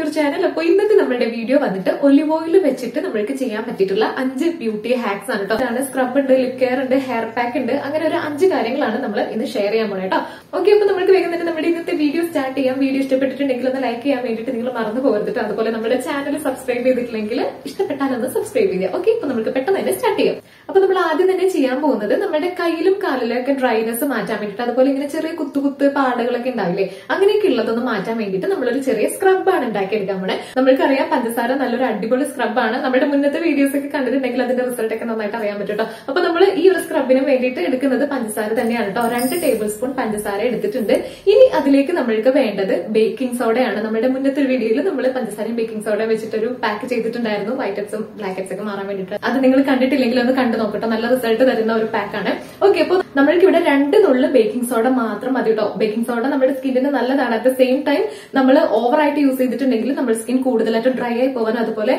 To channel. അപ്പോൾ ഇന്നത്തെ നമ്മുടെ വീഡിയോ വന്നിട്ട് ഒലിവ് ഓയിൽ വെച്ചിട്ട് നമ്മൾക്ക് ചെയ്യാൻ പറ്റിയിട്ടുള്ള 5 ബ്യൂട്ടി ഹാക്സ് ആണ് കേട്ടോ. അതാണ് സ്ക്രബ് ഉണ്ട്, ലിപ് കെയർ ഉണ്ട്, ഹെയർ പാക്ക് ഉണ്ട്, അങ്ങനെ ഒരു 5 കാര്യങ്ങളാണ് നമ്മൾ ഇന്ന് ഷെയർ ചെയ്യാൻ പോണേ കേട്ടോ. ഓക്കെ, അപ്പൊ നമുക്ക് വേഗം തന്നെ നമ്മുടെ ഇന്നത്തെ വീഡിയോ സ്റ്റാർട്ട് ചെയ്യാം. വീഡിയോ ഇഷ്ടപ്പെട്ടിട്ടുണ്ടെങ്കിൽ ഒന്ന് ലൈക്ക് ചെയ്യാൻ വേണ്ടിയിട്ട് നിങ്ങൾ മറന്നു പോകരുത്. അതുപോലെ നമ്മുടെ ചാനൽ സബ്സ്ക്രൈബ് ചെയ്തിട്ടില്ലെങ്കിൽ ഇഷ്ടപ്പെട്ടാലൊന്ന് സബ്സ്ക്രൈബ് ചെയ്യുക. ഓക്കെ, ഇപ്പൊ നമുക്ക് പെട്ടെന്ന് തന്നെ സ്റ്റാർട്ട് ചെയ്യാം. അപ്പൊ നമ്മൾ ആദ്യം തന്നെ ചെയ്യാൻ പോകുന്നത് നമ്മുടെ കയ്യിലും കാലിലൊക്കെ ഡ്രൈനെസ് മാറ്റാൻ വേണ്ടിയിട്ട്, അതുപോലെ ഇങ്ങനെ ചെറിയ കുത്തുകുത്ത് പാടുകളൊക്കെ ഉണ്ടാവില്ലേ, അങ്ങനെയൊക്കെ ഉള്ളതൊന്ന് മാറ്റാൻ വേണ്ടിയിട്ട് നമ്മളൊരു ചെറിയ സ്ക്രബാണ് ഉണ്ടാക്കിയെടുക്കാൻ പോണേ. നമ്മൾക്കറിയാം പഞ്ചസാര നല്ലൊരു അടിപൊളി സ്ക്രബാണ്. നമ്മുടെ മുന്നത്തെ വീഡിയോസ് ഒക്കെ കണ്ടിട്ടുണ്ടെങ്കിൽ അതിന്റെ റിസൾട്ട് ഒക്കെ നന്നായിട്ട് അറിയാൻ പറ്റും കേട്ടോ. അപ്പൊ നമ്മൾ ഈ ഒരു സ്ക്രബിന് വേണ്ടിയിട്ട് എടുക്കുന്നത് പഞ്ചസാര തന്നെയാണ് കേട്ടോ. 2 ടേബിൾ സ്പൂൺ പഞ്ചസാര എടുത്തിട്ടുണ്ട്. ഇനി അതിലേക്ക് നമ്മൾക്ക് വേണ്ടത് ബേക്കിംഗ് സോഡയാണ്. നമ്മുടെ മുന്നത്തെ വീഡിയോയിൽ നമ്മൾ പഞ്ചസാരയും ബേക്കിംഗ് സോഡയും വെച്ചിട്ടൊരു പാക്ക് ചെയ്തിട്ടുണ്ടായിരുന്നു, വൈറ്റ്ഹെഡ്സും ബ്ലാക്ക്ഹെഡ്സ് ഒക്കെ മാറാൻ വേണ്ടിയിട്ട്. അത് നിങ്ങൾ കണ്ടിട്ടില്ലെങ്കിൽ ഒന്ന് കണ്ടു നോക്കട്ടോ, നല്ല റിസൾട്ട് തരുന്ന ഒരു പാക്കാണ്. ഓക്കെ, അപ്പൊ നമ്മൾക്ക് ഇവിടെ 2 നുള്ളു ബേക്കിംഗ് സോഡ മാത്രം മതി കേട്ടോ. ബേക്കിംഗ് സോഡ നമ്മുടെ സ്കിന്നിന് നല്ലതാണ്. അറ്റ് ദ സെയിം ടൈം നമ്മൾ ഓവറായിട്ട് യൂസ് ചെയ്തിട്ടുണ്ടെങ്കിൽ നമ്മുടെ സ്കിൻ കൂടുതലായിട്ട് ഡ്രൈ ആയി പോകാൻ, അതുപോലെ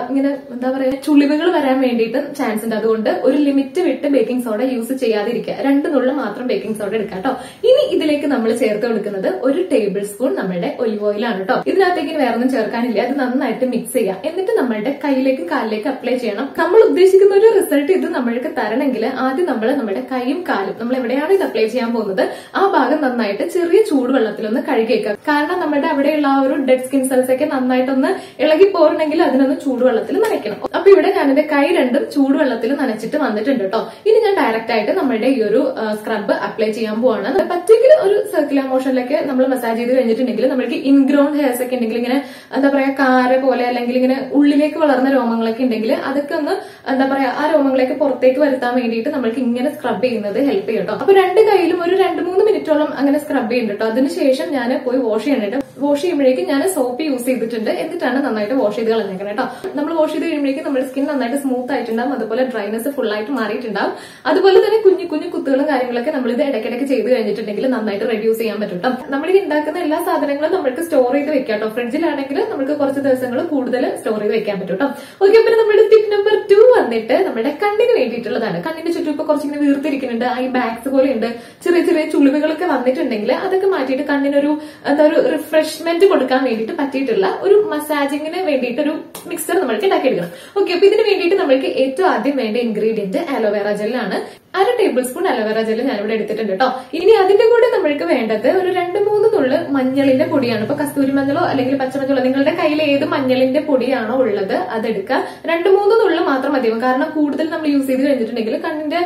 ഇങ്ങനെ എന്താ പറയാ ചുളിവുകൾ വരാൻ വേണ്ടിയിട്ട് ചാൻസ് ഉണ്ട്. അതുകൊണ്ട് ഒരു ലിമിറ്റ് വിട്ട് ബേക്കിംഗ് സോഡ യൂസ് ചെയ്യാതിരിക്കുക. 2 നുള്ളു മാത്രം ബേക്കിംഗ് സോഡ എടുക്കാം കേട്ടോ. ഇനി ഇതിലേക്ക് നമ്മൾ ചേർത്ത് കൊടുക്കുന്നത് 1 ടേബിൾ സ്പൂൺ നമ്മുടെ ഒലിവ് ഓയിൽ ആണ് കേട്ടോ. ഇതിനകത്തേക്ക് വേറെ ഒന്നും ചേർക്കാനില്ല. അത് നന്നായിട്ട് മിക്സ് ചെയ്യാം. എന്നിട്ട് നമ്മളുടെ കൈയിലേക്കും കാലിലേക്കും അപ്ലൈ ചെയ്യണം. നമ്മൾ ഉദ്ദേശിക്കുന്ന ഒരു റിസൾട്ട് ഇത് നമ്മൾക്ക് തരണമെങ്കിൽ ആദ്യം നമ്മൾ നമ്മുടെ കൈയും കാലും, നമ്മൾ എവിടെയാണ് ഇത് അപ്ലൈ ചെയ്യാൻ പോകുന്നത് ആ ഭാഗം നന്നായിട്ട് ചെറിയ ചൂടുവെള്ളത്തിലൊന്ന് കഴുകിയേക്കാം. കാരണം നമ്മുടെ അവിടെയുള്ള ആ ഒരു ഡെഡ് സ്കിൻ സെൽസ് ഒക്കെ നന്നായിട്ടൊന്ന് ഇളകി പോരണമെങ്കിൽ അതിനൊന്ന് ചൂടുവെള്ളത്തിൽ നനയ്ക്കണം. അപ്പൊ ഇവിടെ ഞാൻ എന്റെ കൈ രണ്ടും ചൂടുവെള്ളത്തിൽ നനച്ചിട്ട് വന്നിട്ടുണ്ട് കേട്ടോ. ഇനി ഞാൻ ഡയറക്റ്റ് ആയിട്ട് നമ്മുടെ ഈ ഒരു സ്ക്രബ് അപ്ലൈ ചെയ്യാൻ പോവാണ്. പറ്റുമെങ്കിൽ ഒരു സർക്കുലർ മോഷനിലൊക്കെ നമ്മൾ മസാജ് ചെയ്ത് കഴിഞ്ഞിട്ടുണ്ടെങ്കിൽ നമ്മൾക്ക് ഇൻഗ്രോൺ ഹെയർസ് ഒക്കെ ഉണ്ടെങ്കിൽ, ഇങ്ങനെ എന്താ പറയാ കാര പോലെ അല്ലെങ്കിൽ ഇങ്ങനെ ഉള്ളിലേക്ക് വളർന്ന രോമങ്ങളൊക്കെ ഉണ്ടെങ്കിൽ അതൊക്കെ ഒന്ന് എന്താ പറയാ ആ രോമങ്ങളൊക്കെ പുറത്തേക്ക് വരുത്താൻ വേണ്ടിയിട്ട് നമ്മൾക്ക് ഇങ്ങനെ സ്ക്രബ് ചെയ്യുന്നത് ഹെൽപ്പ് ചെയ്യും കേട്ടോ. അപ്പൊ 2 കൈയിലും ഒരു 2-3 മിനിറ്റോളം അങ്ങനെ സ്ക്രബ് ചെയ്യുന്നുണ്ട് കേട്ടോ. അതിനുശേഷം ഞാൻ പോയി വാഷ് ചെയ്യണുണ്ട്. വാഷ് ചെയ്യുമ്പോഴേക്കും ഞാൻ സോപ്പ് യൂസ് ചെയ്തിട്ടുണ്ട്. എന്നിട്ടാണ് നന്നായിട്ട് വാഷ് ചെയ്ത് കളഞ്ഞേക്കണം കേട്ടോ. നമ്മൾ വാഷ് ചെയ്ത് കഴിയുമ്പോഴേക്കും നമ്മുടെ സ്കിൻ നന്നായിട്ട് സ്മൂത്ത് ആയിട്ടുണ്ടാവും, അതുപോലെ ഡ്രൈനെസ് ഫുൾ ആയിട്ട് മാറിയിട്ടുണ്ടാവും. അതുപോലെ തന്നെ കുഞ്ഞു കുഞ്ഞു കുത്തുകളും കാര്യങ്ങളൊക്കെ നമ്മൾ ഇത് ഇടയ്ക്കിടയ്ക്ക് ചെയ്ത് കഴിഞ്ഞിട്ടുണ്ടെങ്കിൽ നന്നായിട്ട് റെഡ്യൂസ് ചെയ്യാൻ പറ്റും കേട്ടോ. നമ്മൾ ഉണ്ടാക്കുന്ന എല്ലാ സാധനങ്ങളും നമുക്ക് സ്റ്റോർ ചെയ്ത് വെക്കാം കേട്ടോ. ഫ്രിഡ്ജിലാണെങ്കിൽ നമുക്ക് കുറച്ച് ദിവസങ്ങൾ കൂടുതൽ സ്റ്റോർ ചെയ്ത് വെക്കാൻ പറ്റും കേട്ടോ. ഓക്കെ, പിന്നെ നമ്മുടെ ടിപ്പ് നമ്പർ 2 വന്നിട്ട് നമ്മുടെ കണ്ണിന് വേണ്ടിയിട്ടുള്ളതാണ്. കണ്ണിന്റെ ചുറ്റും ഇപ്പൊ കുറച്ചിങ്ങനെ വീർത്തിരിക്കുന്നുണ്ട്, ഐ ബാഗ്സ് പോലെ ഉണ്ട്, ചെറിയ ചെറിയ ചുളിവുകളൊക്കെ വന്നിട്ടുണ്ടെങ്കിൽ അതൊക്കെ മാറ്റിയിട്ട് കണ്ണിനൊരു എന്താ ഒരു റിഫ്രഷ്മെന്റ് കൊടുക്കാൻ വേണ്ടിയിട്ട് പറ്റിയിട്ടുള്ള ഒരു മസാജിങ്ങിന് വേണ്ടിയിട്ട് ഒരു മിക്സർ നമ്മൾക്ക് ഉണ്ടാക്കിയെടുക്കണം. ഓക്കെ, അപ്പൊ ഇതിന് വേണ്ടിയിട്ട് നമ്മൾക്ക് ഏറ്റവും ആദ്യം വേണ്ട ഇൻഗ്രീഡിയന്റ് അലോവേറ ജെല്ലാണ്. 1 ടേബിൾ സ്പൂൺ അലോവേറ ജെല്ല് ഞാനിവിടെ എടുത്തിട്ടുണ്ട് കേട്ടോ. ഇനി അതിന്റെ കൂടെ നമ്മൾക്ക് വേണ്ടത് ഒരു 2-3 നുള്ളു മഞ്ഞളിന്റെ പൊടിയാണ്. ഇപ്പൊ കസ്തൂരി മഞ്ഞളോ അല്ലെങ്കിൽ പച്ചമഞ്ഞളോ നിങ്ങളുടെ കയ്യിൽ ഏത് മഞ്ഞളിന്റെ പൊടിയാണോ ഉള്ളത് അതെടുക്കുക. 2-3 നുള്ളു മാത്രം മതിയാവും. കാരണം കൂടുതൽ നമ്മൾ യൂസ് ചെയ്ത് കഴിഞ്ഞിട്ടുണ്ടെങ്കിൽ കണ്ണിന്റെ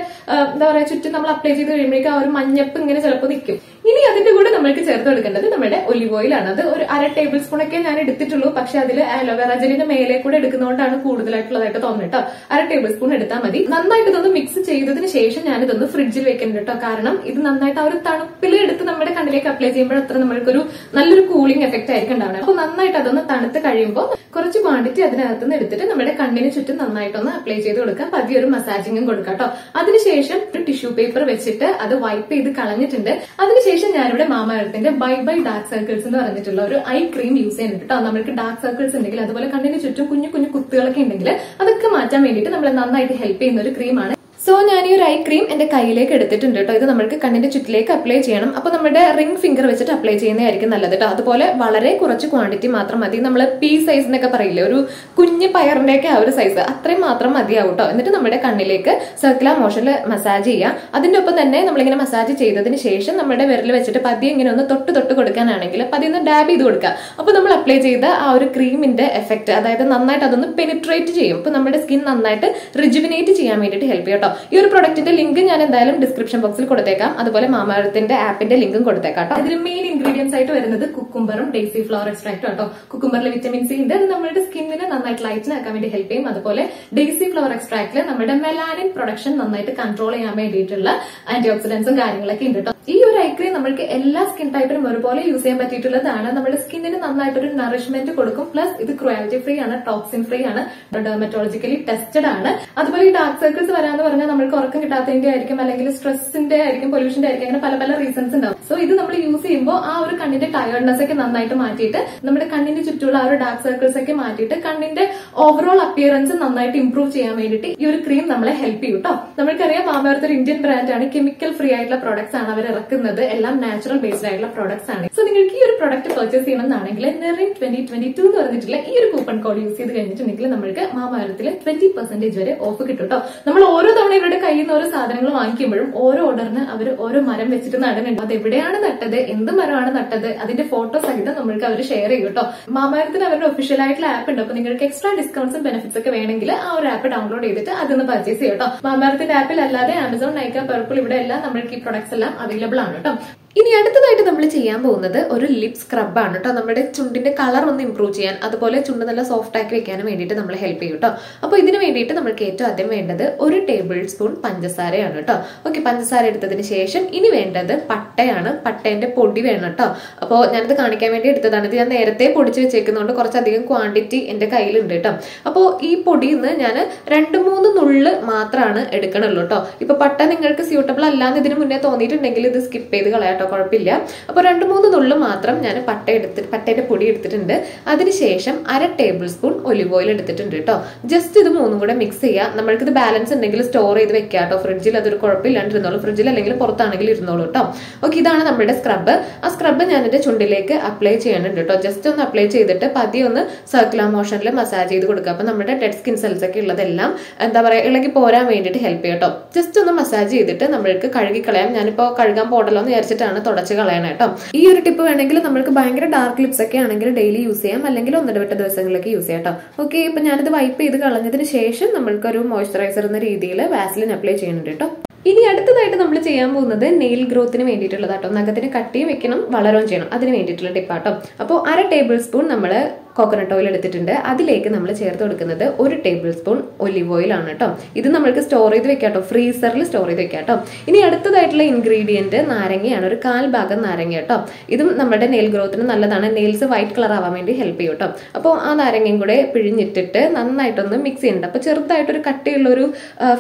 എന്താ പറയാ ചുറ്റും നമ്മൾ അപ്ലൈ ചെയ്ത് കഴിയുമ്പോഴേക്കും ആ ഒരു മഞ്ഞപ്പ് ഇങ്ങനെ ചിലപ്പോൾ നിൽക്കും. ഇനി അതിന്റെ കൂടെ നമ്മൾക്ക് ചേർത്ത് കൊടുക്കേണ്ടത് നമ്മുടെ ഒലിവ് ഓയിൽ ആണ്. അത് ഒരു 1/2 ടേബിൾ സ്പൂൺ ഒക്കെ ഞാൻ എടുത്തിട്ടുള്ളൂ. പക്ഷെ അതിൽ അലോവേറ ജെല്ലിന്റെ മേലെ കൂടെ എടുക്കുന്നതുകൊണ്ടാണ് കൂടുതലായിട്ടുള്ളതായിട്ട് തോന്നുന്നത് കേട്ടോ. 1/2 ടേബിൾ സ്പൂൺ എടുത്താൽ മതി. നന്നായിട്ട് ഇതൊന്ന് മിക്സ് ചെയ്തതിന് ശേഷം ഞാനിതൊന്ന് ഫ്രിഡ്ജിൽ വെക്കുന്നുണ്ട് കേട്ടോ. കാരണം ഇത് നന്നായിട്ട് ആ ഒരു തണുപ്പിൽ എടുത്ത് നമ്മുടെ കണ്ണിലേക്ക് അപ്ലൈ ചെയ്യുമ്പോൾ അത്ര നമ്മൾക്കൊരു നല്ലൊരു കൂളിംഗ് എഫക്ട് ആയിരിക്കും ഉണ്ടാവുന്നത്. അപ്പൊ നന്നായിട്ട് അതൊന്ന് തണുത്ത് കഴിയുമ്പോൾ കുറച്ച് ക്വാണ്ടിറ്റി അതിനകത്തുനിന്ന് എടുത്തിട്ട് നമ്മുടെ കണ്ണിന് ചുറ്റും നന്നായിട്ടൊന്ന് അപ്ലൈ ചെയ്ത് കൊടുക്കാം. പതിയെ ഒരു മസാജിങ്ങും കൊടുക്കാം കേട്ടോ. അതിനുശേഷം ഒരു ടിഷ്യൂ പേപ്പർ വെച്ചിട്ട് അത് വൈപ്പ് ചെയ്ത് കളഞ്ഞിട്ടുണ്ട്. അതിനുശേഷം ഞാനിവിടെ മാമ എർത്തിന്റെ ബൈ ബൈ ഡാർക്ക് സർക്കിൾസ് എന്ന് പറഞ്ഞിട്ടുള്ള ഒരു ഐ ക്രീം യൂസ് ചെയ്യുന്നുണ്ട് കേട്ടോ. നമുക്ക് ഡാർക്ക് സർക്കിൾസ് ഉണ്ടെങ്കിൽ, അതുപോലെ കണ്ണിന് ചുറ്റും കുഞ്ഞു കുഞ്ഞു കുത്തുകളൊക്കെ ഉണ്ടെങ്കിൽ അതൊക്കെ മാറ്റാൻ വേണ്ടിയിട്ട് നമ്മളെ നന്നായിട്ട് ഹെൽപ്പ് ചെയ്യുന്ന ഒരു ക്രീമാണ്. സോ ഞാൻ ഈ ഒരു ഐ ക്രീം എന്റെ കയ്യിലേക്ക് എടുത്തിട്ടുണ്ട് കേട്ടോ. ഇത് നമുക്ക് കണ്ണിന്റെ ചുറ്റിലേക്ക് അപ്ലൈ ചെയ്യണം. അപ്പൊ നമ്മുടെ റിംഗ് ഫിംഗർ വെച്ചിട്ട് അപ്ലൈ ചെയ്യുന്നതായിരിക്കും നല്ലത് കേട്ടോ. അതുപോലെ വളരെ കുറച്ച് ക്വാണ്ടിറ്റി മാത്രം മതി. നമ്മൾ പീ സൈസ് എന്നൊക്കെ പറയില്ലേ, ഒരു കുഞ്ഞ് പയറിന്റെ ഒക്കെ ആ ഒരു സൈസ്, അത്രയും മാത്രം മതിയാവും കേട്ടോ. എന്നിട്ട് നമ്മുടെ കണ്ണിലേക്ക് സർക്കുലർ മോഷനിൽ മസാജ് ചെയ്യാം. അതിന്റെ ഒപ്പം തന്നെ നമ്മളിങ്ങനെ മസാജ് ചെയ്തതിന് ശേഷം നമ്മുടെ വിരൽ വെച്ചിട്ട് പതിയെ ഇങ്ങനെ ഒന്ന് തൊട്ട് കൊടുക്കാനാണെങ്കിൽ പതിയെ ഒന്ന് ഡാബ് ചെയ്ത് കൊടുക്കുക. അപ്പൊ നമ്മൾ അപ്ലൈ ചെയ്ത ആ ഒരു ക്രീമിന്റെ എഫക്ട്, അതായത് നന്നായിട്ട് അതൊന്ന് പെനിട്രേറ്റ് ചെയ്യും. അപ്പൊ നമ്മുടെ സ്കിൻ നന്നായിട്ട് റിജുവിനേറ്റ് ചെയ്യാൻ വേണ്ടിയിട്ട് ഹെൽപ്പ് ചെയ്യും കേട്ടോ. ഈ ഒരു പ്രൊഡക്റ്റിന്റെ ലിങ്ക് ഞാൻ എന്തായാലും ഡിസ്ക്രിപ്ഷൻ ബോക്സിൽ കൊടുത്തേക്കാം. അതുപോലെ മാമ എർത്തിന്റെ ആപ്പിന്റെ ലിങ്കും കൊടുത്തേക്കാം കേട്ടോ. ഇതിൽ മെയിൻ ഇൻഗ്രീഡിയൻസ് ആയിട്ട് വരുന്നത് കുക്കുംബറും ഡെയ്സി ഫ്ലവർ എക്സ്ട്രാക്റ്റും കേട്ടോ. കുക്കുംബറിൽ വിറ്റമിൻ സി ഉണ്ട്. അത് നമ്മുടെ സ്കിന്നിനെ നന്നായിട്ട് ലൈറ്റൻ ആക്കാൻ വേണ്ടി ഹെൽപ്പ് ചെയ്യും. അതുപോലെ ഡെയ്സി ഫ്ലവർ എക്സ്ട്രാക്റ്റിൽ നമ്മുടെ മെലാനിൻ പ്രൊഡക്ഷൻ നന്നായിട്ട് കൺട്രോൾ ചെയ്യാൻ വേണ്ടിയിട്ടുള്ള ആന്റി ഓക്സിഡൻസും കാര്യങ്ങളൊക്കെ ഉണ്ട് കേട്ടോ. ഈ ഒരു ഐ ക്രീം നമ്മൾക്ക് എല്ലാ സ്കിൻ ടൈപ്പിനും ഒരുപോലെ യൂസ് ചെയ്യാൻ പറ്റിയിട്ടുള്ളതാണ്. നമ്മുടെ സ്കിന്നിന് നന്നായിട്ടൊരു നറിഷ്മെന്റ് കൊടുക്കും. പ്ലസ് ഇത് ക്രുവാലിറ്റി ഫ്രീ ആണ്, ടോക്സിൻ ഫ്രീ ആണ്, ഡെർമറ്റോളജിക്കലി ടെസ്റ്റഡ് ആണ്. അതുപോലെ ഈ ഡാർക്ക് സർക്കിൾസ് വരാന്ന് പറഞ്ഞ പറഞ്ഞാൽ നമ്മൾക്ക് ഉറക്കം കിട്ടാത്തതിന്റെ ആയിരിക്കും, അല്ലെങ്കിൽ സ്ട്രെസ്സിന്റെ ആയിരിക്കും, പൊല്യൂഷന്റെ ആയിരിക്കും, അങ്ങനെ പല പല റീസൺസ് ഉണ്ടാവും. സോ ഇത് നമ്മൾ യൂസ് ചെയ്യുമ്പോൾ ആ ഒരു കണ്ണിന്റെ ടയർഡ്നെസ് ഒക്കെ നന്നായിട്ട് മാറ്റിയിട്ട് നമ്മുടെ കണ്ണിന്റെ ചുറ്റുമുള്ള ആ ഒരു ഡാർക്ക് സർക്കിൾസ് ഒക്കെ മാറ്റിയിട്ട് കണ്ണിന്റെ ഓവറോൾ അപ്പിയറൻസ് നന്നായിട്ട് ഇംപ്രൂവ് ചെയ്യാൻ വേണ്ടിയിട്ട് ഈ ഒരു ക്രീം നമ്മളെ ഹെൽപ്പ് ചെയ്യും കേട്ടോ. നമ്മൾക്കറിയാം മാമ ഒരു ഇന്ത്യൻ ബ്രാൻഡാണ്, കെമിക്കൽ ഫ്രീ ആയിട്ടുള്ള പ്രോഡക്ട്സ് ആണ് അവർ ഇറക്കുന്നത്, എല്ലാം നാച്ചുറൽ ബേസ്ഡ് ആയിട്ടുള്ള പ്രോഡക്ട്സ് ആണ്. സോ നിങ്ങൾക്ക് ഈ ഒരു പ്രോഡക്റ്റ് പർച്ചേസ് ചെയ്യണമെന്നാണെങ്കിൽ Nerin 2022 എന്ന് പറഞ്ഞിട്ടുള്ള ഈ ഒരു കൂപ്പൺ കോഡ് യൂസ് ചെയ്ത് കഴിഞ്ഞിട്ടുണ്ടെങ്കിൽ നമുക്ക് മാമത്തിൽ 20% വരെ ഓഫ് കിട്ടും കേട്ടോ. നമ്മൾ ഓരോ തവണ ഇവരുടെ കയ്യിൽ നിന്ന് ഓരോ സാധനങ്ങൾ വാങ്ങിക്കുമ്പോഴും ഓരോ ഓർഡറിന് അവർ ഓരോ മരം വെച്ചിട്ട് നടുന്നുണ്ട്. അത് എവിടെയാണ് നട്ടത്, എന്ത് മരമാണ് നട്ടത്, അതിന്റെ ഫോട്ടോ സഹിതം നമ്മൾക്ക് അവർ ഷെയർ ചെയ്യും കേട്ടോ. മാമത്തിന് അവരുടെ ഒഫീഷ്യൽ ആയിട്ടുള്ള ആപ്പ് ഉണ്ട്. അപ്പൊ നിങ്ങൾക്ക് എക്സ്ട്രാ ഡിസ്കൗണ്ട്സും ബെനിഫിറ്റ്സ് ഒക്കെ വേണമെങ്കിൽ ആ ഒരു ആപ്പ് ഡൗൺലോഡ് ചെയ്തിട്ട് അതൊന്ന് പർച്ചേസ് ചെയ്യും കേട്ടോ. മാമത്തിന്റെ ആപ്പിൽ അല്ലാതെ ആമസോൺ, നൈക്ക, പർപ്പിൾ ഇവിടെ എല്ലാം നമ്മൾക്ക് ഈ പ്രൊഡക്ട്സ് എല്ലാം അവൈലബിൾ ആണ് കേട്ടോ. ഇനി അടുത്തതായിട്ട് നമ്മൾ ചെയ്യാൻ പോകുന്നത് ഒരു ലിപ് സ്ക്രബ് ആണ് കേട്ടോ. നമ്മുടെ ചുണ്ടിന്റെ കളർ ഒന്ന് ഇംപ്രൂവ് ചെയ്യാൻ, അതുപോലെ ചുണ്ട് നല്ല സോഫ്റ്റ് ആക്കി വെക്കാനും വേണ്ടിയിട്ട് നമ്മൾ ഹെൽപ്പ് ചെയ്യും കേട്ടോ. അപ്പോൾ ഇതിന് വേണ്ടിയിട്ട് നമുക്ക് ഏറ്റവും ആദ്യം വേണ്ടത് 1 ടേബിൾ സ്പൂൺ പഞ്ചസാരയാണ് കേട്ടോ. ഓക്കെ, പഞ്ചസാര എടുത്തതിന് ശേഷം ഇനി വേണ്ടത് പട്ടയാണ്. പട്ടേന്റെ പൊടി വേണം കേട്ടോ. അപ്പോൾ ഞാനത് കാണിക്കാൻ വേണ്ടി എടുത്തതാണ്. ഇത് ഞാൻ നേരത്തെ പൊടിച്ച് വെച്ചേക്കുന്നതുകൊണ്ട് കുറച്ചധികം ക്വാണ്ടിറ്റി എന്റെ കയ്യിലുണ്ട് കേട്ടോ. അപ്പോൾ ഈ പൊടിയിൽ നിന്ന് ഞാൻ 2-3 നുള്ള് മാത്രമാണ് എടുക്കണുള്ളൂ കേട്ടോ. ഇപ്പൊ പട്ട നിങ്ങൾക്ക് സ്യൂട്ടബിൾ അല്ലാന്ന് ഇതിന് മുന്നേ തോന്നിയിട്ടുണ്ടെങ്കിൽ ഇത് സ്കിപ്പ് ചെയ്ത് കളയാം, കുഴപ്പമില്ല. അപ്പൊ 2-3 നുള്ളു മാത്രം ഞാൻ പട്ടയുടെ പൊടി എടുത്തിട്ടുണ്ട്. അതിനുശേഷം 1/2 ടേബിൾ സ്പൂൺ ഒലിവ് ഓയിൽ എടുത്തിട്ടുണ്ട് കേട്ടോ. ജസ്റ്റ് ഇത് മൂന്നും കൂടെ മിക്സ് ചെയ്യുക. നമ്മൾക്ക് ഇത് ബാലൻസ് ഉണ്ടെങ്കിൽ സ്റ്റോർ ചെയ്ത് വെക്കാം കേട്ടോ ഫ്രിഡ്ജിൽ. അതൊരു കുഴപ്പമില്ലാണ്ടിരുന്നോളൂ, ഫ്രിഡ്ജിൽ അല്ലെങ്കിൽ പുറത്താണെങ്കിൽ ഇരുന്നോളൂ കേട്ടോ. ഓക്കെ, ഇതാണ് നമ്മുടെ സ്ക്രബ്. ആ സ്ക്രബ് ഞാൻ എന്റെ ചുണ്ടിലേക്ക് അപ്ലൈ ചെയ്യാനുണ്ട് കേട്ടോ. ജസ്റ്റ് ഒന്ന് അപ്ലൈ ചെയ്തിട്ട് പതിയെ ഒന്ന് സർക്കുലർ മോഷനിൽ മസാജ് ചെയ്ത് കൊടുക്കുക. അപ്പൊ നമ്മുടെ ഡെഡ് സ്കിൻ സെൽസ് ഒക്കെ ഉള്ളതെല്ലാം എന്താ പറയാ ഇളകി പോരാൻ വേണ്ടിയിട്ട് ഹെൽപ്പ് ചെയ്യും കേട്ടോ. ജസ്റ്റ് ഒന്ന് മസാജ് ചെയ്തിട്ട് നമ്മൾക്ക് കഴുകി കളയാം. ഞാനിപ്പോ കഴുകാൻ പോടല്ലോ എന്ന് വിചാരിച്ചിട്ടാണ് തുടച്ച് കളയണം കേട്ടോ. ഈ ഒരു ടിപ്പ് വേണമെങ്കിൽ നമുക്ക് ഭയങ്കര ഡാർക്ക് ലിപ്സ് ഒക്കെ ആണെങ്കിൽ ഡെയിലി യൂസ് ചെയ്യാം, അല്ലെങ്കിൽ ഒന്നിടവിട്ട ദിവസങ്ങളിലേക്ക് യൂസ് ചെയ്യാം കേട്ടോ. ഓക്കെ, ഇപ്പൊ ഞാനിത് വൈപ്പ് ചെയ്ത് കളഞ്ഞതിന് ശേഷം നമ്മൾക്കൊരു മോയ്സ്ചറൈസർ എന്ന രീതിയിൽ വാസ്ലിൻ അപ്ലൈ ചെയ്യുന്നുണ്ട് കേട്ടോ. ഇനി അടുത്തതായിട്ട് നമ്മൾ ചെയ്യാൻ പോകുന്നത് നെയിൽ ഗ്രോത്തിന് വേണ്ടിയിട്ടുള്ളതാട്ടോ. നഖത്തിന് കട്ടിയും വെക്കണം, വളരുകയും ചെയ്യണം, അതിന് വേണ്ടിയിട്ടുള്ള ടിപ്പാട്ടോ. അപ്പോൾ 1/2 ടേബിൾ സ്പൂൺ നമ്മൾ കോക്കനട്ട് ഓയിൽ എടുത്തിട്ടുണ്ട്. അതിലേക്ക് നമ്മൾ ചേർത്ത് കൊടുക്കുന്നത് 1 ടേബിൾ സ്പൂൺ ഒലിവ് ഓയിൽ ആണ് കേട്ടോ. ഇത് നമ്മൾക്ക് സ്റ്റോർ ചെയ്ത് വെക്കാം കേട്ടോ, ഫ്രീസറിൽ സ്റ്റോർ ചെയ്ത് വെക്കാം കേട്ടോ. ഇനി അടുത്തതായിട്ടുള്ള ഇൻഗ്രീഡിയന്റ് നാരങ്ങയാണ്, ഒരു 1/4 ഭാഗം നാരങ്ങ കേട്ടോ. ഇതും നമ്മുടെ നെയിൽ ഗ്രോത്തിന് നല്ലതാണ്, നെയിൽസ് വൈറ്റ് കളർ ആവാൻ വേണ്ടി ഹെൽപ്പ് ചെയ്യും കേട്ടോ. അപ്പോൾ ആ നാരങ്ങയും കൂടെ പിഴിഞ്ഞിട്ടിട്ട് നന്നായിട്ടൊന്ന് മിക്സ് ചെയ്യുന്നുണ്ട്. അപ്പോൾ ചെറുതായിട്ടൊരു കട്ടിയുള്ളൊരു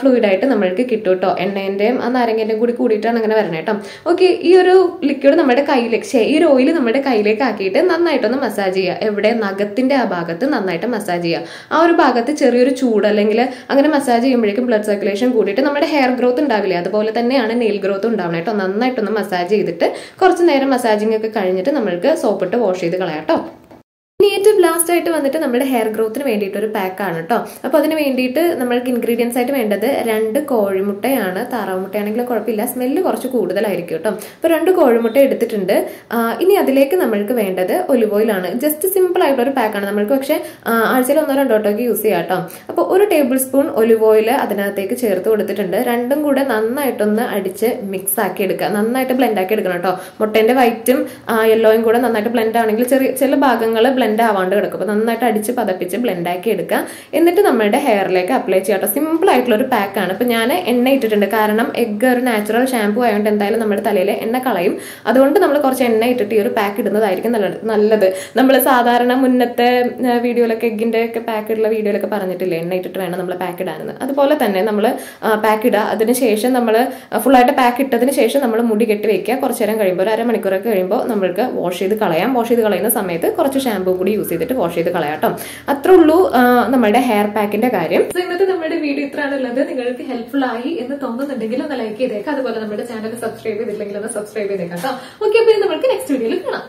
ഫ്ലൂയിഡായിട്ട് നമ്മൾക്ക് കിട്ടും കേട്ടോ. എണ്ണേന്റെയും ആ നാരങ്ങേന്റെയും കൂടി കൂടിയിട്ടാണ് അങ്ങനെ വരണേ കേട്ടോ. ഓക്കെ, ഈ ഒരു ലിക്വിഡ് നമ്മുടെ കയ്യിലേക്ക്, ഈ ഒരു ഓയിൽ നമ്മുടെ കയ്യിലേക്ക് ആക്കിയിട്ട് നന്നായിട്ടൊന്ന് മസാജ് ചെയ്യുക. എവിടെ നഖത്തിന്റെ ആ ഭാഗത്ത് നന്നായിട്ട് മസാജ് ചെയ്യുക. ആ ഒരു ഭാഗത്ത് ചെറിയൊരു ചൂട് അല്ലെങ്കിൽ അങ്ങനെ മസാജ് ചെയ്യുമ്പോഴേക്കും ബ്ലഡ് സർക്കുലേഷൻ കൂടിയിട്ട് നമ്മുടെ ഹെയർ ഗ്രോത്ത് ഉണ്ടാവില്ലേ, അതുപോലെ തന്നെയാണ് നെയിൽ ഗ്രോത്ത് ഉണ്ടാവണം കേട്ടോ. നന്നായിട്ടൊന്ന് മസാജ് ചെയ്തിട്ട് കുറച്ച് നേരം മസാജിങ് ഒക്കെ കഴിഞ്ഞിട്ട് നമ്മൾക്ക് സോപ്പിട്ട് വാഷ് ചെയ്ത് കളയാം കേട്ടോ. ഇനി ഏറ്റവും ലാസ്റ്റ് ആയിട്ട് വന്നിട്ട് നമ്മുടെ ഹെയർ ഗ്രോത്തിന് വേണ്ടിയിട്ട് ഒരു പാക്കാണ് കേട്ടോ. അപ്പോൾ അതിന് വേണ്ടിയിട്ട് നമ്മൾക്ക് ഇൻഗ്രീഡിയൻസ് ആയിട്ട് വേണ്ടത് 2 കോഴിമുട്ടയാണ്. താറാവ് മുട്ടയാണെങ്കിലും കുഴപ്പമില്ല, സ്മെല്ല് കുറച്ച് കൂടുതലായിരിക്കും കേട്ടോ. അപ്പോൾ 2 കോഴിമുട്ട എടുത്തിട്ടുണ്ട്. ഇനി അതിലേക്ക് നമ്മൾക്ക് വേണ്ടത് ഒലിവ് ഓയിൽ ആണ്. ജസ്റ്റ് സിമ്പിൾ ആയിട്ടുള്ള ഒരു പാക്കാണ്. നമ്മൾക്ക് പക്ഷേ ആഴ്ചയിൽ 1-2 വട്ടമൊക്കെ യൂസ് ചെയ്യാം കേട്ടോ. അപ്പോൾ 1 ടേബിൾ സ്പൂൺ ഒലിവ് ഓയിൽ അതിനകത്തേക്ക് ചേർത്ത് കൊടുത്തിട്ടുണ്ട്. രണ്ടും കൂടെ നന്നായിട്ടൊന്ന് അടിച്ച് മിക്സ് ആക്കി എടുക്കുക, നന്നായിട്ട് ബ്ലെൻഡ് ആക്കി എടുക്കണം കേട്ടോ. മുട്ടേന്റെ വൈറ്റും യെല്ലോയും കൂടെ നന്നായിട്ട് ബ്ലെൻഡ് ആണെങ്കിൽ ചില ഭാഗങ്ങൾ ബ്ലെൻഡ് ആവാണ്ട് കിടക്കും. അപ്പൊ നന്നായിട്ട് അടിച്ച് പതപ്പിച്ച് ബ്ലെൻഡ് ആക്കി എടുക്കുക. എന്നിട്ട് നമ്മുടെ ഹെയറിലേക്ക് അപ്ലൈ ചെയ്യാട്ടോ. സിമ്പിൾ ആയിട്ടുള്ള ഒരു പാക്കാണ്. ഇപ്പൊ ഞാൻ എണ്ണ ഇട്ടിട്ടുണ്ട്, കാരണം എഗ്ഗ് ഒരു നാച്ചുറൽ ഷാമ്പൂ ആയതുകൊണ്ട് എന്തായാലും നമ്മുടെ തലയിലെ എണ്ണ കളയും. അതുകൊണ്ട് നമ്മൾ കുറച്ച് എണ്ണ ഇട്ടിട്ട് ഈ ഒരു പാക്ക് ഇടുന്നതായിരിക്കും നല്ലത്. നമ്മൾ സാധാരണ മുന്നത്തെ വീഡിയോയിലൊക്കെ എഗ്ഗിന്റെ ഒക്കെ പാക്ക് ഇടുന്ന വീഡിയോയിലൊക്കെ പറഞ്ഞിട്ടില്ലേ, എണ്ണ ഇട്ടിട്ട് വേണം നമ്മൾ പാക്ക് ഇടാനെന്ന്. അതുപോലെ തന്നെ നമ്മൾ പാക്ക് ഇടുക. അതിനുശേഷം നമ്മൾ ഫുള്ളായിട്ട് പാക്ക് ഇട്ടതിന് ശേഷം നമ്മൾ മുടി കെട്ടി വെക്കുക. കുറച്ചു നേരം കഴിയുമ്പോൾ ഒരു അരമണിക്കൂറൊക്കെ കഴിയുമ്പോൾ നമ്മൾക്ക് വാഷ് ചെയ്ത് കളയാം. വാഷ് ചെയ്ത് കളയുന്ന സമയത്ത് കുറച്ച് ഷാമ്പൂ കൂടി യൂസ് ചെയ്തിട്ട് വാഷ് ചെയ്ത് കളയാട്ടോ. അത്രേ ഉള്ളൂ നമ്മുടെ ഹെയർ പാക്കിന്റെ കാര്യം. ഇന്നത്തെ നമ്മുടെ വീഡിയോ ഇത്രയാണുള്ളത്. നിങ്ങൾക്ക് ഹെൽപ്ഫുൾ ആയി എന്ന് തോന്നുന്നുണ്ടെങ്കിൽ ഒന്ന് ലൈക്ക് ചെയ്തേക്കാം. അതുപോലെ നമ്മുടെ ചാനൽ സബ്സ്ക്രൈബ് ചെയ്തില്ലെങ്കിൽ ഒന്ന് സബ്സ്ക്രൈബ് ചെയ്തേക്കാം കേട്ടോ. ഓക്കെ, അപ്പോൾ നമുക്ക് നെക്സ്റ്റ് വീഡിയോയിൽ കാണാം.